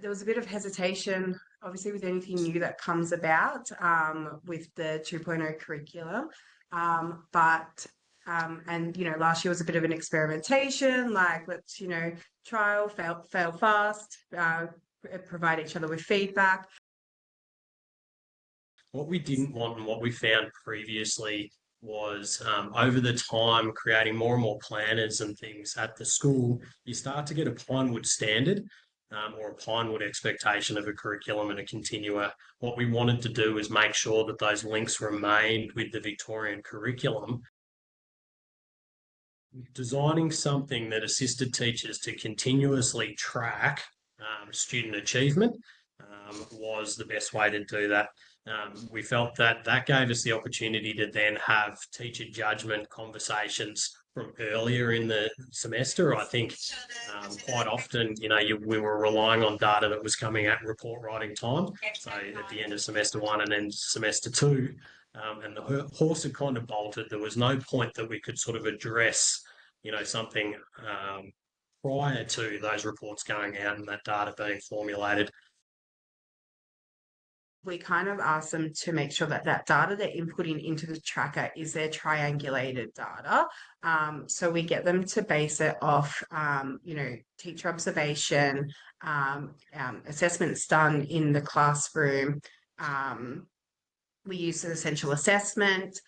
there was a bit of hesitation, obviously, with anything new that comes about with the 2.0 curriculum. But and last year was a bit of an experimentation, like let's trial, fail fast, provide each other with feedback. What we didn't want and what we found previously was over the time creating more and more planners and things at the school, you start to get a Pinewood standard or a Pinewood expectation of a curriculum and a continua. What we wanted to do is make sure that those links remained with the Victorian curriculum, designing something that assisted teachers to continuously track student achievement was the best way to do that. We felt that that gave us the opportunity to then have teacher judgment conversations from earlier in the semester. I think quite often, we were relying on data that was coming at report writing time. So at the end of semester one and then semester two, and the horse had kind of bolted. There was no point that we could sort of address, something prior to those reports going out and that data being formulated. We kind of ask them to make sure that that data they're inputting into the tracker is their triangulated data. So we get them to base it off, teacher observation, assessments done in the classroom. We use an essential assessment,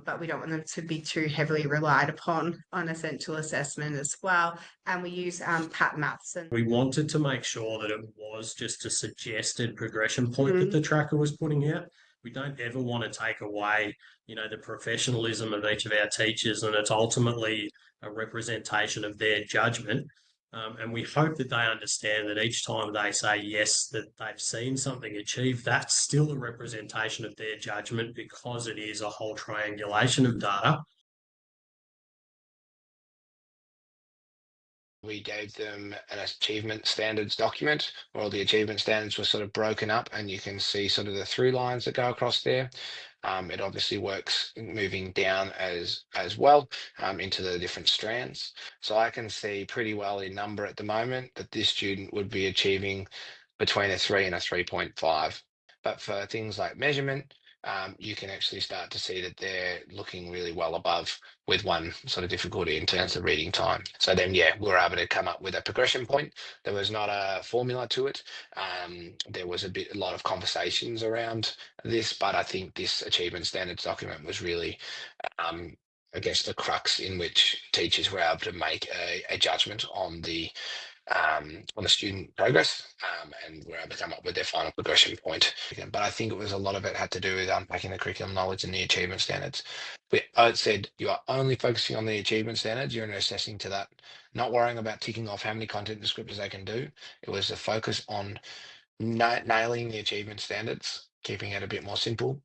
but we don't want them to be too heavily relied upon on essential assessment as well. And we use pat maths. And we wanted to make sure that it was just a suggested progression point that the tracker was putting out. We don't ever want to take away, the professionalism of each of our teachers, and it's ultimately a representation of their judgment. And we hope that they understand that each time they say yes, that they've seen something achieved, that's still a representation of their judgment because it is a whole triangulation of data. We gave them an achievement standards document where all the achievement standards were sort of broken up, and you can see sort of the through lines that go across there. It obviously works moving down as well into the different strands. So I can see pretty well in number at the moment that this student would be achieving between a 3 and a 3.5. But for things like measurement, you can actually start to see that they're looking really well above with one sort of difficulty in terms of reading time. So then, we were able to come up with a progression point. There was not a formula to it. There was a lot of conversations around this, but I think this achievement standards document was really, I guess, the crux in which teachers were able to make a judgment on the student progress, and we're able to come up with their final progression point. But I think it was a lot of it had to do with unpacking the curriculum knowledge and the achievement standards. I said you are only focusing on the achievement standards, you're assessing to that, not worrying about ticking off how many content descriptors they can do. It was a focus on nailing the achievement standards, keeping it a bit more simple.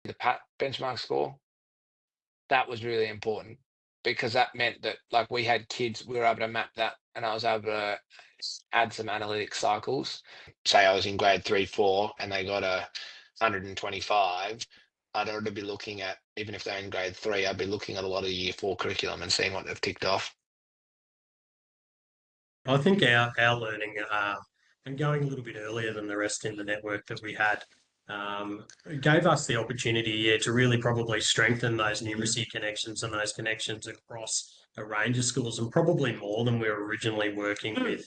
The PAT benchmark score, that was really important, because that meant that, like, we had kids, we were able to map that, and I was able to add some analytic cycles. Say I was in grade 3, 4, and they got 125, I'd already be looking at, even if they're in grade 3, I'd be looking at a lot of year 4 curriculum and seeing what they've ticked off. I think our learning and going a little bit earlier than the rest in the network that we had, it gave us the opportunity to really probably strengthen those numeracy connections and those connections across a range of schools, and probably more than we were originally working with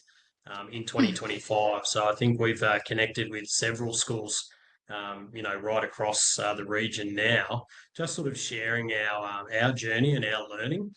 in 2025. So I think we've connected with several schools, right across the region now, just sort of sharing our journey and our learning.